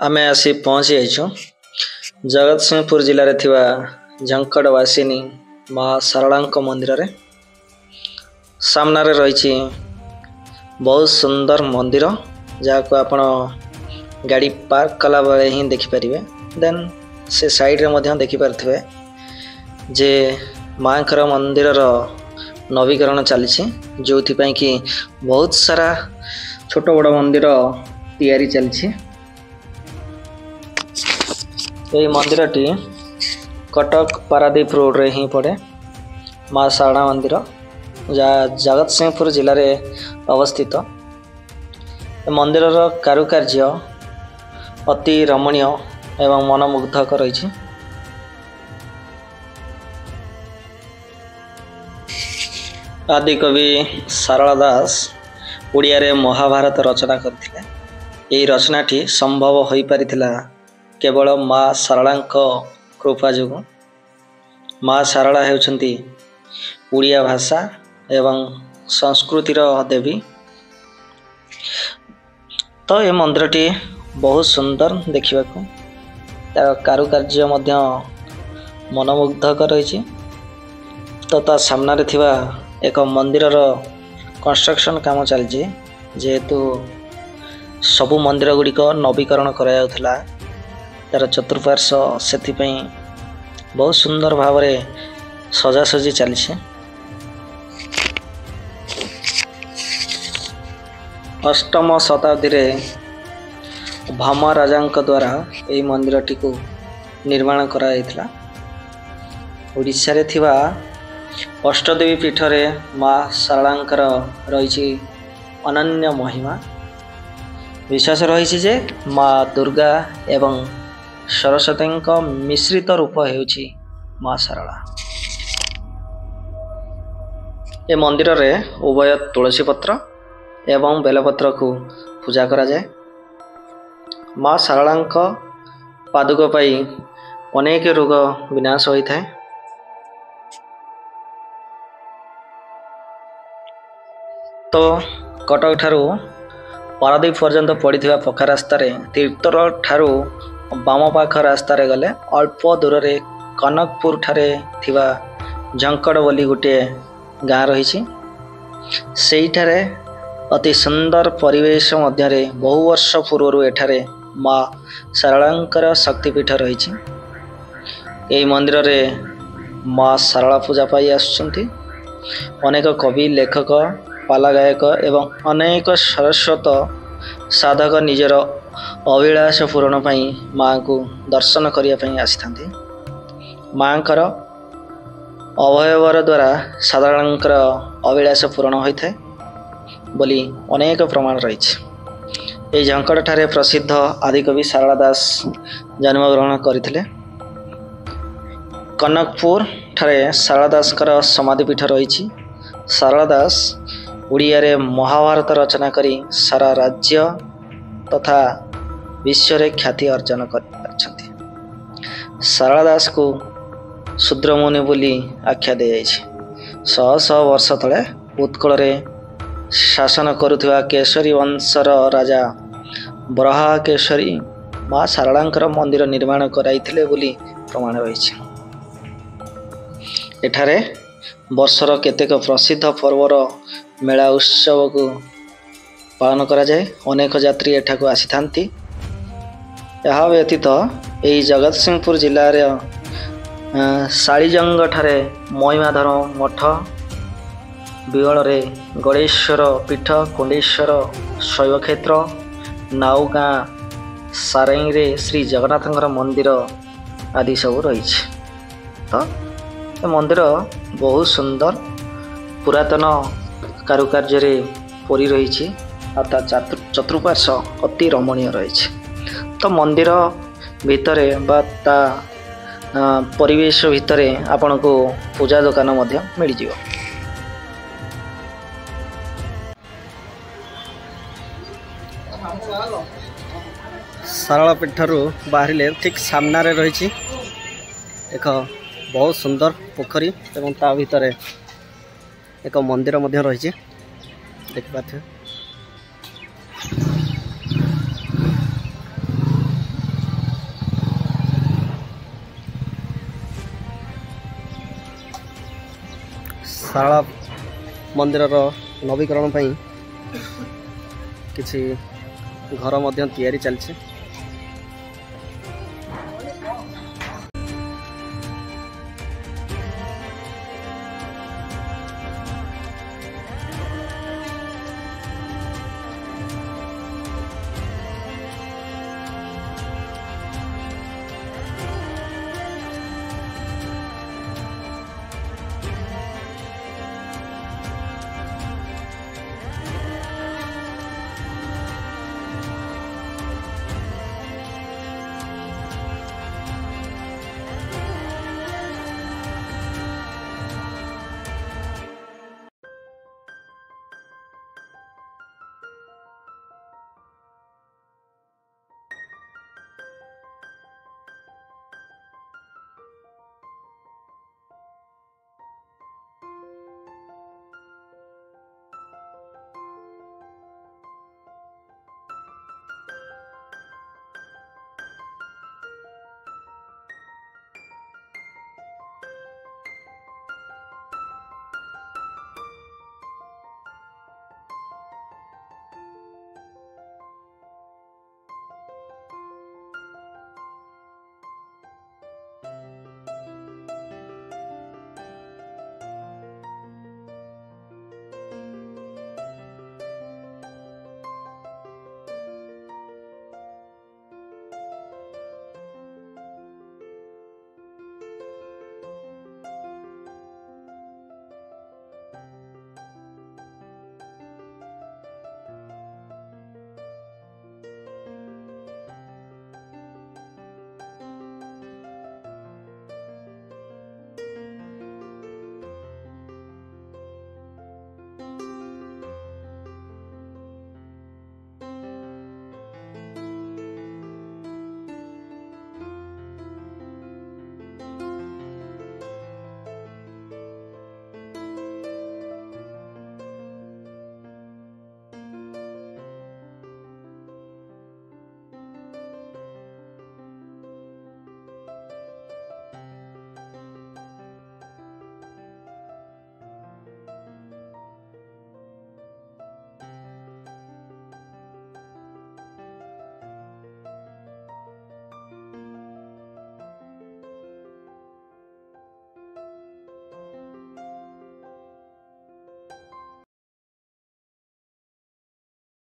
आमे आसी पहुँची जाइछुं जगतसिंहपुर जिले में थिबा झंकड़वासिनी माँ सारलांक मंदिर रे। सामने रही बहुत सुंदर मंदिर जहाँ को आपण गाड़ी पार्क कला बेले ही देखिपारे। देन से साइड रे मध्य देखिपारे जे माँकर मंदिर नवीकरण चली जो कि बहुत सारा छोट बड़ मंदिर तैयारी चली। यही मंदिरटी कटक पारादीप रोड रे ही पड़े। माँ सारला मंदिर जहाँ जगतसिंहपुर जिले में अवस्थित। मंदिर कारुकार्य अति रमणीय एवं मनमुग्धक रही। आदिकवि सारला दास ओडिया रे महाभारत रचना करथिले। यही रचनाटी संभव हो पारिथिला केवल माँ सारलांक कृपा जोगु। माँ सारला हेउछंती ओडिया भाषा एवं संस्कृतिर देवी। तो ये मंदिरटी बहुत सुंदर देखा तार कारुकार्य मध्य मनमुग्धक रही। तो ता सामने थिबा एक मंदिर कंस्ट्रक्शन काम चलछि जेहेतु सबु मंदिर गुड़िक नवीकरण करायाउथला तार चतुर्पार्श्व से बहुत सुंदर भाव में सजासजी चली। अष्टम शताब्दी रे भामा राजा द्वारा यही मंदिरटी को निर्माण कराइथिला। ओडिशा रे थिबा अष्टदेवी पीठ रे माँ सारलांकर रही अनन्य महिमा। विश्वास रही जे माँ दुर्गा एवं सरस्वती मिश्रित रूप हेउछि माँ सारला। ए मंदिर रे उभय तुलसी पत्र एवं बेलपत्र को पूजा करा जाए। माँ सारलांक पादुक पाई अनेक रोग विनाश होता है। तो कटक ठारू पारादीप पर्यंत पड़ता पक्का रास्तार तीर्थर ठारू बाम पाख रास्तार गले अल्प दूर रे कनकपुर ठारे थिबा झंकड़ बोली गोटे गाँ रही। सेठारे अति सुंदर परिवेश मध्य बहु वर्ष पूर्व एठारे माँ सारलांकर शक्तिपीठ रही। यही मंदिर रे माँ सारला पूजा पाई आसुचंती। अनेक कवि लेखक पाला गायक एवं अनेक सरस्वत साधक निजर अभिलाष पूरण पाई माँ को दर्शन करने आसी। माँ कर अभयवर द्वारा साधारणकर अभिलाष पूरण होता है बोली अनेक प्रमाण रही। यही झंकड़ ठारे प्रसिद्ध आदिकवि सारला दास जन्मग्रहण करथिले। कनकपुर ठारे सारला दासकर समाधिपीठ रही। सारला दास ओडिया रे महाभारत रचना करी सारा राज्य तथा विश्व रे ख्याति अर्जन कर। सारला दास को शूद्रमुनि बोली आख्या दे जाइछि। शह शह वर्ष तले उत्कल रे शासन करुवा केशरी वंशर राजा बराह केशरी माँ सारलांकर मंदिर निर्माण कराइथिले बोली प्रमाण रही। एठारे वर्षर केतेक प्रसिद्ध पर्वर मेला उत्सव को पालन करा जाए। अनेक यात्री एठा को आसी थांती। यह व्यतीत यही जगतसिंहपुर जिले शालीजंग ठारे महिमाधर मठ बिगल रे गणेश्वर पीठ कुंडेश्वर शैवक्षेत्र नाउगाँ सारई रे श्री जगन्नाथ मंदिर आदि सब रही। तो मंदिर बहुत सुंदर पुरातन कारुकार्य रे पूरी रही। चतुर्पार्श्व अति रमणीय रही। तो मंदिर भितरे बा ता परिवेश भितरे आपण को पूजा दुकान मध्य मिल जिवो। सारला पीठरू बाहर ठीक सामने रही एक बहुत सुंदर पोखरी एवं ता भितर एक मंदिर मध्य रही। देखिपारे शाला मंदिर नवीकरण किसी घर चलती।